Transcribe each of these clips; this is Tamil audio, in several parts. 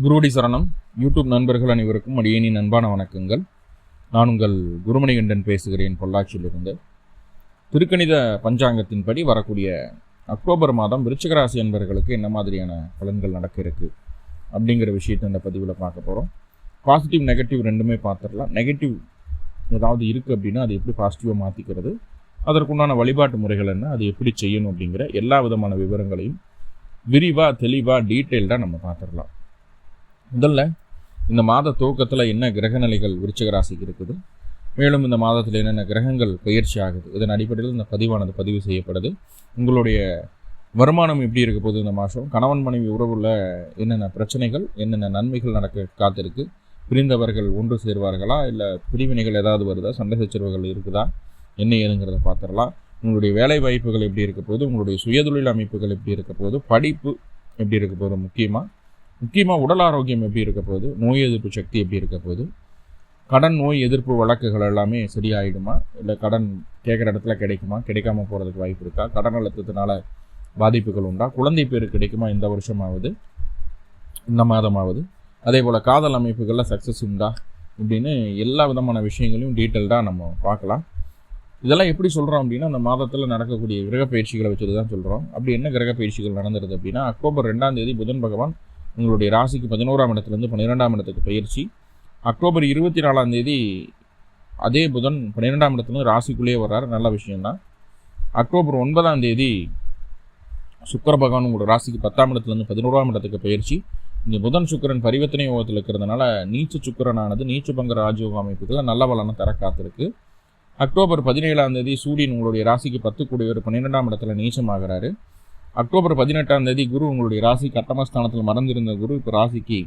குருவடி சரணம். யூடியூப் நண்பர்கள் அனைவருக்கும் அடியேனின் அன்பான வணக்கங்கள். நான் உங்கள் குருமணிகண்டன் பேசுகிறேன், பொள்ளாச்சியிலிருந்து. திருக்கணித பஞ்சாங்கத்தின்படி வரக்கூடிய அக்டோபர் மாதம் விருச்சிக ராசி அன்பர்களுக்கு என்ன மாதிரியான பலன்கள் நடக்க இருக்கு அப்படிங்கிற விஷயத்தை இந்த பதிவில் பார்க்க போகிறோம். பாசிட்டிவ் நெகட்டிவ் ரெண்டுமே பார்த்துடலாம். நெகட்டிவ் ஏதாவது இருக்குது அப்படின்னா அது எப்படி பாசிட்டிவாக மாற்றிக்கிறது, அதற்குண்டான வழிபாட்டு முறைகள் என்ன, அது எப்படி செய்யணும் அப்படிங்கிற எல்லா விதமான விவரங்களையும் விரிவாக தெளிவாக டீட்டெயில்டாக நம்ம பார்த்துடலாம். முதல்ல இந்த மாத துவக்கத்தில் என்ன கிரக நிலைகள் விருச்சிக ராசிக்கு இருக்குது, மேலும் இந்த மாதத்தில் என்னென்ன கிரகங்கள் பயிற்சி ஆகுது, இதன் அடிப்படையில் இந்த பதிவானது பதிவு செய்யப்படுது. உங்களுடைய வருமானம் எப்படி இருக்க போகுது, இந்த மாதம் கணவன் மனைவி உறவுள்ள என்னென்ன பிரச்சனைகள், என்னென்ன நன்மைகள் நடக்க காத்திருக்கு, பிரிந்தவர்கள் ஒன்று சேர்வார்களா, இல்லை பிரிவினைகள் ஏதாவது வருதா, சண்டை சச்சரவுகள் இருக்குதா, என்ன ஏதுங்கிறத பார்த்துடலாம். உங்களுடைய வேலை வாய்ப்புகள் எப்படி இருக்க போகுது, உங்களுடைய சுயதொழில் அமைப்புகள் எப்படி இருக்க போகுது, படிப்பு எப்படி இருக்க போகுது, முக்கியமாக உடல் ஆரோக்கியம் எப்படி இருக்க போகுது, நோய் எதிர்ப்பு சக்தி எப்படி இருக்க போகுது, கடன் நோய் எதிர்ப்பு வழக்குகள் எல்லாமே சரியாயிடுமா, இல்லை கடன் கேட்குற இடத்துல கிடைக்குமா, கிடைக்காம போகிறதுக்கு வாய்ப்பு இருக்கா, கடன் அழுத்தத்தினால பாதிப்புகள் உண்டா, குழந்தை பேர் கிடைக்குமா இந்த வருஷமாவது, இந்த மாதமாவது, அதே போல் காதல் அமைப்புகளில் சக்ஸஸ் உண்டா அப்படின்னு எல்லா விதமான விஷயங்களையும் டீட்டெயில்டாக நம்ம பார்க்கலாம். இதெல்லாம் எப்படி சொல்கிறோம் அப்படின்னா, அந்த மாதத்தில் நடக்கக்கூடிய கிரக பயிற்சிகளை வச்சுட்டு தான் சொல்கிறோம். அப்படி என்ன கிரக பயிற்சிகள் நடந்துருது அப்படின்னா, அக்டோபர் 2ஆம் தேதி புதன் பகவான் உங்களுடைய ராசிக்கு 11ஆம் இடத்துலேருந்து 12ஆம் இடத்துக்கு பயிற்சி. அக்டோபர் 24ஆம் தேதி அதே புதன் 12ஆம் இடத்துலேருந்து ராசிக்குள்ளேயே வர்றாரு, நல்ல விஷயம்தான். அக்டோபர் 9ஆம் தேதி சுக்கிர பகவான் உங்களோட ராசிக்கு 10ஆம் இடத்துலேருந்து 11ஆம் இடத்துக்கு பயிற்சி. இங்கே புதன் சுக்கிரன் பரிவர்த்தனை யோகத்தில் இருக்கிறதுனால நீச்ச சுக்கிரனானது நீச்ச பங்க ராஜயோக அமைப்புகளை நல்ல பலனை தர காத்திருக்கு. அக்டோபர் 17ஆம் தேதி சூரியன் உங்களுடைய ராசிக்கு 10 கூடியவர் 12ஆம் இடத்துல நீச்சமாகிறாரு. அக்டோபர் 18ஆம் தேதி குரு உங்களுடைய ராசிக்கு அட்டமஸ்தானத்தில் மறந்திருந்த குரு இப்போ ராசிக்கு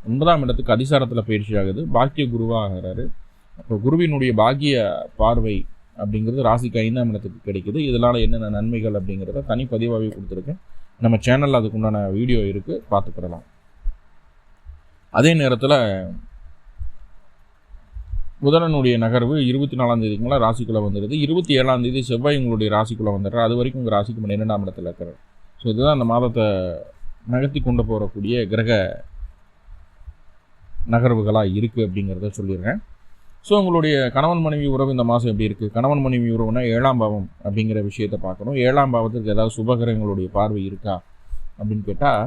9ஆம் இடத்துக்கு அதிசாரத்தில் பயிற்சி ஆகுது, பாக்கிய குருவாக ஆகிறாரு. அப்போ குருவினுடைய பாக்கிய பார்வை அப்படிங்கிறது ராசிக்கு 5ஆம் இடத்துக்கு கிடைக்குது. இதனால் என்னென்ன நன்மைகள் அப்படிங்கிறத தனிப்பதிவாகவே கொடுத்துருக்கேன். நம்ம சேனலில் அதுக்குண்டான வீடியோ இருக்குது, பார்த்துக்கிடலாம். அதே நேரத்தில் புதனனுடைய நகர்வு 24ஆம் தேதிக்கு மேலே ராசிக்குள்ளே வந்துடுது. 27ஆம் தேதி செவ்வாய் உங்களுடைய ராசிக்குள்ளே வந்துடுறாரு. அது வரைக்கும் உங்கள் ராசிக்கு 12ஆம் இடத்துல இருக்கிறார். ஸோ இதுதான் அந்த மாதத்தை நகர்த்தி கொண்டு போகக்கூடிய கிரக நகர்வுகளாக இருக்குது அப்படிங்கிறத சொல்லிடுறேன். ஸோ உங்களுடைய கணவன் மனைவி உறவு இந்த மாதம் எப்படி இருக்குது, கணவன் மனைவி உறவுனா 7ஆம் பாவம் அப்படிங்கிற விஷயத்தை பார்க்கணும். 7ஆம் பாவத்துக்கு ஏதாவது சுபகிரகங்களுடைய பார்வை இருக்கா அப்படின்னு கேட்டால்,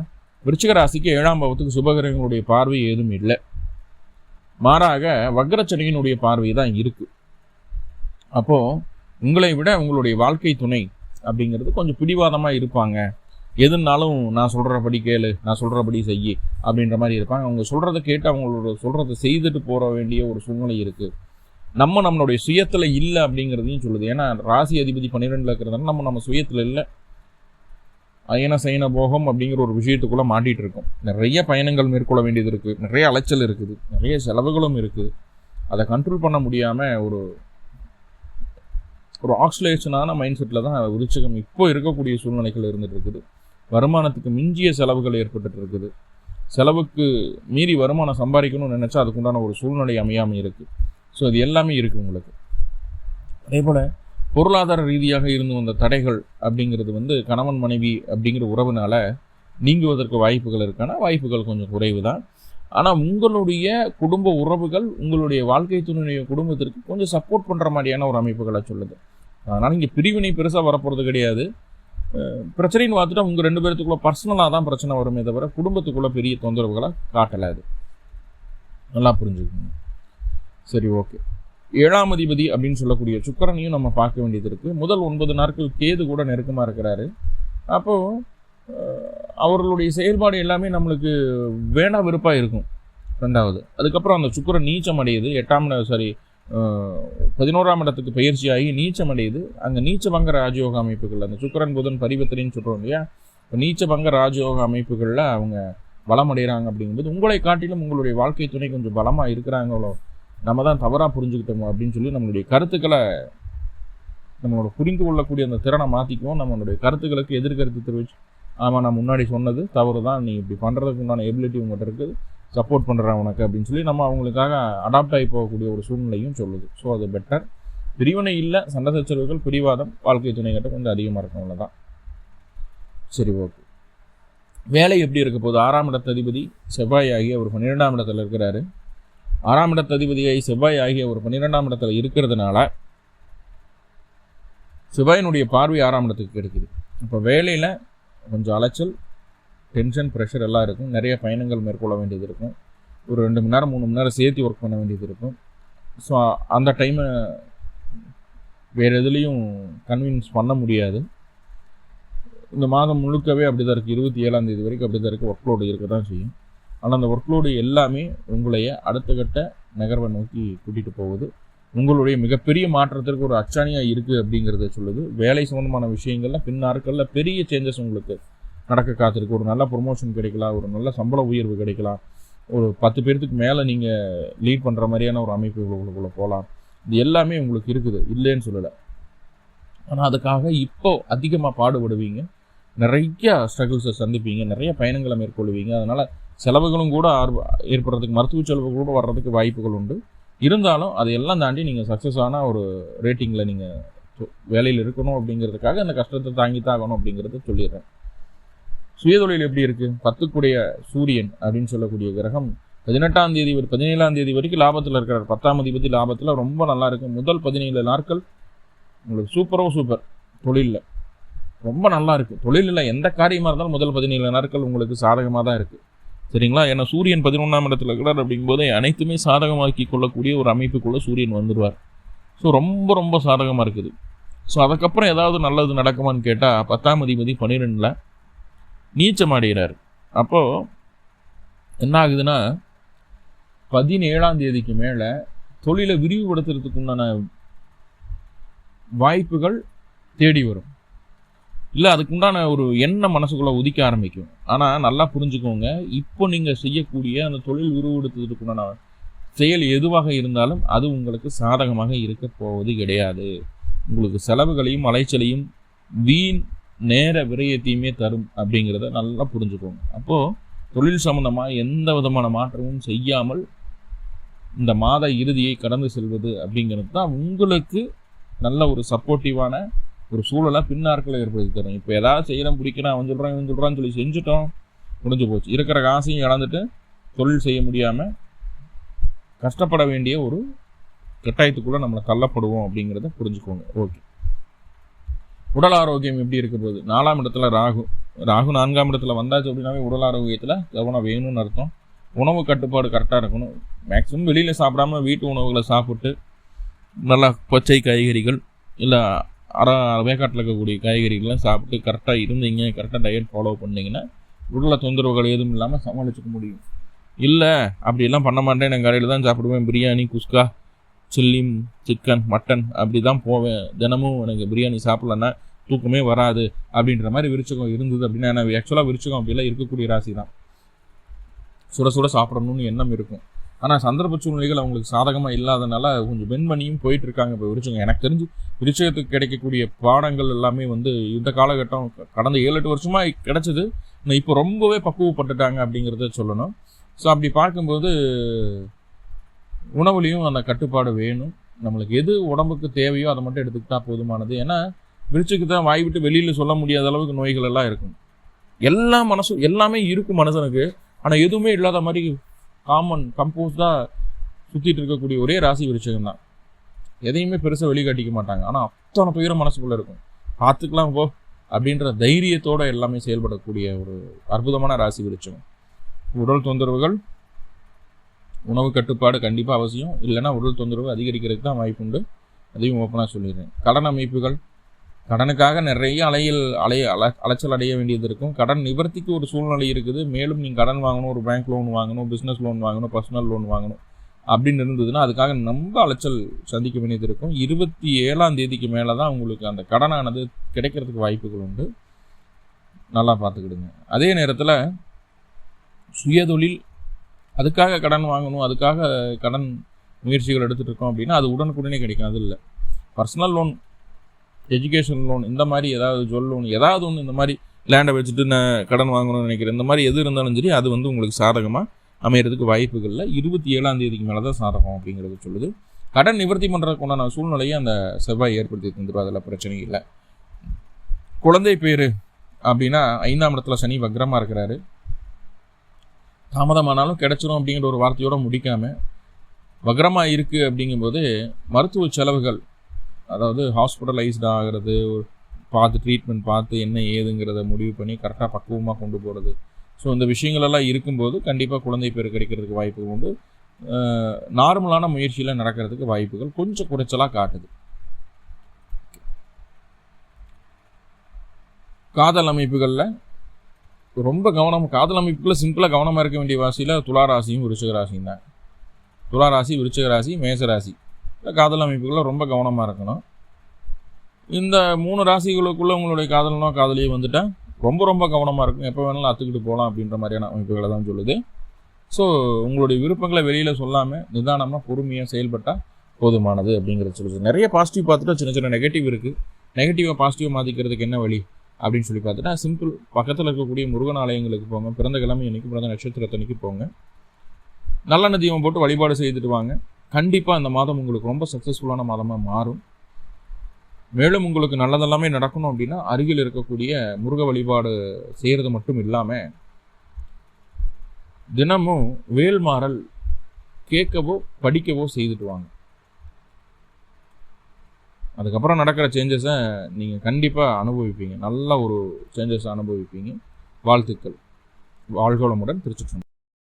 விருச்சிக ராசிக்கு 7ஆம் பாவத்துக்கு சுபகிரகங்களுடைய பார்வை ஏதும் இல்லை. மாறாக வக்ரச்சனியினுடைய பார்வை தான் இருக்குது. அப்போது உங்களை விட உங்களுடைய வாழ்க்கை துணை அப்படிங்கிறது கொஞ்சம் பிடிவாதமாக இருப்பாங்க. எதுனாலும் நான் சொல்கிறபடி கேளு, நான் சொல்கிறபடி செய்யி அப்படின்ற மாதிரி இருப்பாங்க. அவங்க சொல்கிறத கேட்டு அவங்களோட சொல்கிறத செய்துட்டு போக வேண்டிய ஒரு சூழ்நிலை இருக்குது. நம்மளுடைய சுயத்தில் இல்லை அப்படிங்கிறதையும் சொல்லுது. ஏன்னா ராசி அதிபதி 12 இருக்கிறதுனால நம்ம சுயத்தில் இல்லை. அயன சயன போகம் அப்படிங்கிற ஒரு விஷயத்துக்குள்ளே மாட்டிகிட்டு இருக்கோம். நிறைய பயணங்கள் மேற்கொள்ள வேண்டியது இருக்குது, நிறைய அலைச்சல் இருக்குது, நிறைய செலவுகளும் இருக்குது. அதை கண்ட்ரோல் பண்ண முடியாமல் ஒரு ஆக்சிலேஷனான மைண்ட் செட்டில் தான் விருச்சிகம் இப்போ இருக்கக்கூடிய சூழ்நிலைகள் இருந்துகிட்டு இருக்குது. வருமானத்துக்கு மிஞ்சிய செலவுகள் ஏற்பட்டு இருக்குது. செலவுக்கு மீறி வருமானம் சம்பாதிக்கணும்னு நினச்சா அதுக்குண்டான ஒரு சூழ்நிலை அமையாமல் இருக்குது. ஸோ இது எல்லாமே இருக்குது உங்களுக்கு. அதே போல் பொருளாதார ரீதியாக இருந்து வந்த தடைகள் அப்படிங்கிறது கணவன் மனைவி அப்படிங்கிற உறவுனால நீங்குவதற்கு வாய்ப்புகள் இருக்கான வாய்ப்புகள் கொஞ்சம் குறைவு தான். ஆனால் உங்களுடைய குடும்ப உறவுகள் உங்களுடைய வாழ்க்கை துணையுடைய குடும்பத்திற்கு கொஞ்சம் சப்போர்ட் பண்ணுற மாதிரியான ஒரு அமைப்புகளை சொல்லுது. அதனால் இங்கே பிரிவினை பெருசாக வரப்போகிறது கிடையாது. பிரச்சனைன்னு பார்த்துட்டா உங்கள் 2 பேர்த்துக்குள்ளே பர்சனலாக தான் பிரச்சனை வருமே தவிர குடும்பத்துக்குள்ளே பெரிய தொந்தரவுகளை காட்டலை. அது நல்லா புரிஞ்சுக்கணும். சரி, ஓகே. 7ஆம் அதிபதி அப்படின்னு சொல்லக்கூடிய சுக்கிரனையும் நம்ம பார்க்க வேண்டியது இருக்குது. முதல் 9 நாட்கள் கேது கூட நெருக்கமாக இருக்கிறாரு. அப்போது அவர்களுடைய செயல்பாடு எல்லாமே நம்மளுக்கு வேணா விருப்பாக இருக்கும். 2வது அதுக்கப்புறம் அந்த சுக்கிரன் நீச்சம் அடையுது. 11ஆம் இடத்துக்கு பயிற்சியாகி நீச்சம் அடையுது. அங்கே நீச்சபங்க ராஜயோக அமைப்புகள், அந்த சுக்கிரன் புதன் பரிவர்த்தனைன்னு சொல்கிறோம் இல்லையா, இப்போ நீச்சபங்க ராஜயோக அமைப்புகளில் அவங்க பலம் அடைகிறாங்க. அப்படிங்கும்போது உங்களை காட்டிலும் உங்களுடைய வாழ்க்கை துணை கொஞ்சம் பலமாக இருக்கிறாங்களோ, நம்ம தான் தவறாக புரிஞ்சுக்கிட்டோமோ அப்படின்னு சொல்லி நம்மளுடைய கருத்துக்களை நம்மளோட புரிந்து கொள்ளக்கூடிய அந்த திறனை மாற்றிக்குவோம். நம்மளுடைய கருத்துக்களுக்கு எதிர்கருத்து தெரிவிச்சு, ஆமாம் நான் முன்னாடி சொன்னது தவறு தான், நீ இப்படி பண்ணுறதுக்கு உண்டான எபிலிட்டி உங்கள்கிட்ட இருக்குது, சப்போர்ட் பண்ணுறேன் உனக்கு அப்படின்னு சொல்லி நம்ம அவங்களுக்காக அடாப்ட் ஆகி போகக்கூடிய ஒரு சூழ்நிலையும் சொல்லுது. ஸோ அது பெட்டர். பிரிவினை இல்லை, சண்டை சச்சரவுகள், பிடிவாதம் வாழ்க்கை துணைகிட்ட கொஞ்சம் அதிகமாக இருக்கும், அவ்வளோதான். சரி, ஓகே. வேலை எப்படி இருக்க போகுது? 6ஆம் இடத்த அதிபதி செவ்வாய் ஆகிய ஒரு 12ஆம் இடத்துல இருக்கிறாரு. 6ஆம் இடத்த அதிபதியாகி செவ்வாய் ஆகிய ஒரு 12ஆம் இடத்துல இருக்கிறதுனால செவ்வாயினுடைய பார்வை 6ஆம் இடத்துக்கு கிடைக்குது. இப்போ வேலையில் கொஞ்சம் அலைச்சல், டென்ஷன், ப்ரெஷர் எல்லாம் இருக்கும். நிறைய பயணங்கள் மேற்கொள்ள வேண்டியது இருக்கும். ஒரு 2 மணி நேரம் 3 மணி நேரம் சேர்த்து ஒர்க் பண்ண வேண்டியது இருக்கும். ஸோ அந்த டைமை வேறு எதுலேயும் கன்வின்ஸ் பண்ண முடியாது. இந்த மாதம் முழுக்கவே அப்படி தான் இருக்குது. 27ஆம் தேதி வரைக்கும் அப்படி தான் இருக்குது. ஒர்க்லோடு இருக்க தான் செய்யும். ஆனால் அந்த ஒர்க்லோடு எல்லாமே உங்களைய அடுத்த கட்ட நகர்வை நோக்கி கூட்டிகிட்டு போகுது. உங்களுடைய மிகப்பெரிய மாற்றத்திற்கு ஒரு அச்சாணியாக இருக்குது அப்படிங்கிறத சொல்லுது. வேலை சம்பந்தமான விஷயங்கள்ல பின் நாட்களில் பெரிய சேஞ்சஸ் உங்களுக்கு நடக்க காத்திருக்கு. ஒரு நல்ல ப்ரொமோஷன் கிடைக்கலாம், ஒரு நல்ல சம்பள உயர்வு கிடைக்கலாம், ஒரு 10 பேர்த்துக்கு மேலே நீங்கள் லீட் பண்ணுற மாதிரியான ஒரு அமைப்புகளுக்குள்ளே போகலாம். இது எல்லாமே உங்களுக்கு இருக்குது, இல்லைன்னு சொல்லலை. ஆனால் அதுக்காக இப்போ அதிகமாக பாடுபடுவீங்க, நிறைய ஸ்ட்ரகிள்ஸை சந்திப்பீங்க, நிறைய பயணங்களை மேற்கொள்வீங்க. அதனால் செலவுகளும் கூட ஏற்படுறதுக்கு, மருத்துவ செலவுகள் கூட வர்றதுக்கு வாய்ப்புகள் உண்டு. இருந்தாலும் அதையெல்லாம் தாண்டி நீங்கள் சக்ஸஸான ஒரு ரேட்டிங்கில் நீங்கள் வேலையில் இருக்கணும் அப்படிங்கிறதுக்காக அந்த கஷ்டத்தை தாங்கித்தான் ஆகணும் அப்படிங்கிறத சொல்லிடுறேன். சுயதொழில் எப்படி இருக்குது? 10க்குடைய சூரியன் அப்படின்னு சொல்லக்கூடிய கிரகம் 18ஆம் தேதி 17ஆம் தேதி வரைக்கும் லாபத்தில் இருக்கிறார். 10ஆம் அதிபதி லாபத்தில் ரொம்ப நல்லா இருக்குது. முதல் 17 நாட்கள் உங்களுக்கு சூப்பர். தொழிலில் ரொம்ப நல்லா இருக்குது. தொழிலில் எந்த காரியமாக இருந்தாலும் முதல் 17 நாட்கள் உங்களுக்கு சாதகமாக தான் இருக்குது. சரிங்களா? ஏன்னா சூரியன் 11ஆம் இடத்துல இருக்கிறார். அப்படிங்கும்போது அனைத்துமே சாதகமாக்கி கொள்ளக்கூடிய ஒரு அமைப்புக்குள்ளே சூரியன் வந்துடுவார். ஸோ ரொம்ப சாதகமாக இருக்குது. ஸோ அதுக்கப்புறம் ஏதாவது நல்லது நடக்குமான்னு கேட்டால் 10ஆம் அதிபதி 12ல் நீச்சம் அடைகிறார். அப்போது என்ன ஆகுதுன்னா 17ஆம் தேதிக்கு மேலே தொழிலை விரிவுபடுத்துறதுக்கு உண்டான வாய்ப்புகள் தேடி வரும். இல்லை அதுக்குண்டான ஒரு எண்ணம் மனசுக்குள்ளே உதிக்க ஆரம்பிக்கும். ஆனால் நல்லா புரிஞ்சுக்கோங்க, இப்போ நீங்கள் செய்யக்கூடிய அந்த தொழில் விரிவுபடுத்துறதுக்குண்டான செயல் எதுவாக இருந்தாலும் அது உங்களுக்கு சாதகமாக இருக்க போவது கிடையாது. உங்களுக்கு செலவுகளையும் அலைச்சலையும் வீண் நேர விரயத்தையுமே தரும் அப்படிங்கிறத நல்லா புரிஞ்சுக்கோங்க. அப்போது தொழில் சம்பந்தமாக எந்த விதமான மாற்றமும் செய்யாமல் இந்த மாத இறுதியை கடந்து செல்வது அப்படிங்கிறது தான் உங்களுக்கு நல்ல ஒரு சப்போர்ட்டிவான ஒரு சூழலை பின்னாட்களை ஏற்படுத்தி தரும். இப்போ ஏதாவது செய்யலாம், பிடிக்கிறேன், அவன் சொல்கிறான்னு சொல்லி செஞ்சுட்டோம், முடிஞ்சு போச்சு. இருக்கிற காசையும் இழந்துட்டு தொழில் செய்ய முடியாமல் கஷ்டப்பட வேண்டிய ஒரு கட்டாயத்துக்குள்ளே நம்மளை தள்ளப்படுவோம் அப்படிங்கிறத புரிஞ்சுக்கோங்க. ஓகே. உடல் ஆரோக்கியம் எப்படி இருக்க போகுது? 4ஆம் இடத்துல ராகு 4ஆம் இடத்துல வந்தாச்சு அப்படின்னாவே உடல் ஆரோக்கியத்தில் கவனம் வேணும்னு அர்த்தம். உணவு கட்டுப்பாடு கரெக்டாக இருக்கணும். மேக்ஸிமம் வெளியில் சாப்பிடாம வீட்டு உணவுகளை சாப்பிட்டு நல்லா பச்சை காய்கறிகள் இல்லை வேக்காட்டில் இருக்கக்கூடிய காய்கறிகள்லாம் சாப்பிட்டு கரெக்டாக இருந்தீங்க, கரெக்டாக டயட் ஃபாலோ பண்ணிங்கன்னா உடலை தொந்தரவுகள் எதுவும் இல்லாமல் சமாளிச்சுக்க முடியும். இல்லை அப்படியெல்லாம் பண்ண மாட்டேன், நான் கடையில் தான் சாப்பிடுவேன், பிரியாணி, குஸ்கா, சில்லி சிக்கன், மட்டன் அப்படி தான் போவேன், தினமும் எனக்கு பிரியாணி சாப்பிட்லன்னா தூக்கமே வராது அப்படின்ற மாதிரி விருச்சகம் இருந்தது அப்படின்னா, நான் ஆக்சுவலாக விருச்சகம் அப்படிலாம் இருக்கக்கூடிய ராசி தான். சுட சாப்பிடணும்னு எண்ணம் இருக்கும். ஆனால் சந்தர்ப்ப சூழ்நிலைகள் அவங்களுக்கு சாதகமாக இல்லாதனால கொஞ்சம் பெண் பண்ணியும் போயிட்டு இருக்காங்க. இப்போ விருச்சகம் எனக்கு தெரிஞ்சு விருச்சகத்துக்கு கிடைக்கக்கூடிய பாடங்கள் எல்லாமே இந்த காலகட்டம் கடந்த 7-8 வருஷமாக கிடைச்சது. இப்போ ரொம்பவே பக்குவப்பட்டுட்டாங்க அப்படிங்கிறத சொல்லணும். ஸோ அப்படி பார்க்கும்போது உணவுலையும் அந்த கட்டுப்பாடு வேணும். நம்மளுக்கு எது உடம்புக்கு தேவையோ அதை மட்டும் எடுத்துக்கிட்டா போதுமானது. ஏன்னா விருச்சத்துக்கு தான் வாய் விட்டு வெளியில் சொல்ல முடியாத அளவுக்கு நோய்கள் எல்லாம் இருக்கும். எல்லாமே இருக்கும் மனுஷனுக்கு. ஆனால் எதுவுமே இல்லாத மாதிரி கம்போஸ்டாக சுற்றிட்டு இருக்கக்கூடிய ஒரே ராசி விருச்சகம் தான். எதையுமே பெருசாக வெளிக்காட்டிக்க மாட்டாங்க. ஆனால் அத்தனை துயரம் மனசுக்குள்ளே இருக்கும். பார்த்துக்கலாம் போ அப்படின்ற தைரியத்தோடு எல்லாமே செயல்படக்கூடிய ஒரு அற்புதமான ராசி விருச்சகம். உடல் தொந்தரவுகள், உணவு கட்டுப்பாடு கண்டிப்பாக அவசியம். இல்லைன்னா உடல் தொந்தரவு அதிகரிக்கிறதுக்கு தான் வாய்ப்புண்டு. அதையும் ஓப்பனாக சொல்லிடுறேன். கடன் அமைப்புகள், கடனுக்காக நிறைய அலைச்சல் அடைய வேண்டியது இருக்கும். கடன் நிவர்த்திக்கு ஒரு சூழ்நிலை இருக்குது. மேலும் நீங்கள் கடன் வாங்கணும், ஒரு பேங்க் லோன் வாங்கணும், பிஸ்னஸ் லோன் வாங்கணும், பர்சனல் லோன் வாங்கணும் அப்படின்னு இருந்ததுன்னா அதுக்காக ரொம்ப அலைச்சல் சந்திக்க வேண்டியது இருக்கும். 27ஆம் தேதிக்கு மேலே தான் உங்களுக்கு அந்த கடனானது கிடைக்கிறதுக்கு வாய்ப்புகள் உண்டு. நல்லா பார்த்துக்கிடுங்க. அதே நேரத்தில் சுயதொழில், அதுக்காக கடன் வாங்கணும், அதுக்காக கடன் முயற்சிகள் எடுத்துகிட்டு இருக்கோம் அப்படின்னா அது உடனுக்குடனே கிடைக்கும். அது இல்லை. பர்சனல் லோன், எஜுகேஷன் லோன், இந்த மாதிரி ஏதாவது ஜுவல் லோன், ஏதாவது ஒன்று இந்த மாதிரி லேண்டை வச்சுட்டு நான் கடன் வாங்கணும்னு நினைக்கிறேன், இந்த மாதிரி எது இருந்தாலும் சரி அது உங்களுக்கு சாதகமாக அமைகிறதுக்கு வாய்ப்புகளில் 27ஆம் தேதிக்கு மேலே தான் சாதகம் அப்படிங்கிறது சொல்லுது. கடன் நிவர்த்தி பண்ணுறதுக்கு உண்டான சூழ்நிலையை அந்த செவ்வாய் ஏற்படுத்தி தந்துடும். அதில் பிரச்சனை இல்லை. குழந்தை பேர் அப்படின்னா 5ஆம் இடத்துல சனி வக்ரமாக இருக்கிறாரு. தாமதமானாலும் கிடைச்சிரும் அப்படிங்கிற ஒரு வார்த்தையோடு முடிக்காமல் வக்ரமாக இருக்குது அப்படிங்கும்போது மருத்துவ செலவுகள், அதாவது ஹாஸ்பிட்டலைஸ்டு ஆகிறது, பார்த்து ட்ரீட்மெண்ட் பார்த்து என்ன ஏதுங்கிறத முடிவு பண்ணி கரெக்டாக பக்குவமாக கொண்டு போகிறது. ஸோ இந்த விஷயங்களெல்லாம் இருக்கும்போது கண்டிப்பாக குழந்தை பேர் கிடைக்கிறதுக்கு வாய்ப்புகள் உண்டு. நார்மலான முயற்சியில் நடக்கிறதுக்கு வாய்ப்புகள் கொஞ்சம் குறைச்சலாக காட்டுது. காதல் அமைப்புகளில் ரொம்ப காதல் அமைப்புகளில் சிம்பிளாக கவனமாக இருக்க வேண்டிய ராசியில் துளாராசியும் விருச்சிக ராசியும் தான். துளாராசி, விருச்சிக ராசி, மேசராசி காதல் அமைப்புகளில் ரொம்ப கவனமாக இருக்கணும். இந்த 3 ராசிகளுக்குள்ளே உங்களுடைய காதலனோ காதலியோ வந்துட்டால் ரொம்ப கவனமாக இருக்கும். எப்போ வேணாலும் அத்துக்கிட்டு போகலாம் அப்படின்ற மாதிரியான அமைப்புகளை தான் சொல்லுது. ஸோ உங்களுடைய விருப்பங்களை வெளியில் சொல்லாமல் நிதானமாக பொறுமையாக செயல்பட்டால் போதுமானது அப்படிங்கிறது சொல்லுது. நிறைய பாசிட்டிவ் பார்த்துட்டு சின்ன நெகட்டிவ் இருக்குது. நெகட்டிவாக பாசிட்டிவாக மாற்றிக்கிறதுக்கு என்ன வழி அப்படின்னு சொல்லி பார்த்துட்டா சிம்பிள், பக்கத்தில் இருக்கக்கூடிய முருகன் ஆலயங்களுக்கு போங்க. பிறந்த கிழமை அன்றைக்கி, பிறந்த நட்சத்திரத்தன்னைக்கு போங்க. நல்லெண்ணெய் தீபம் போட்டு வழிபாடு செய்துட்டு வாங்க. கண்டிப்பாக இந்த மாதம் உங்களுக்கு ரொம்ப சக்ஸஸ்ஃபுல்லான மாதமாக மாறும். மேலும் உங்களுக்கு நல்லதெல்லாமே நடக்கணும் அப்படின்னா அருகில் இருக்கக்கூடிய முருக வழிபாடு செய்கிறது மட்டும் இல்லாமல் தினமும் வேல்மாறல் கேட்கவோ படிக்கவோ செய்துட்டு வாங்க. அதுக்கப்புறம் நடக்கிற சேஞ்சஸை நீங்கள் கண்டிப்பாக அனுபவிப்பீங்க. நல்ல ஒரு சேஞ்சஸை அனுபவிப்பீங்க. வாழ்த்துக்கள். வாழ்க வளமுடன். திருச்சி.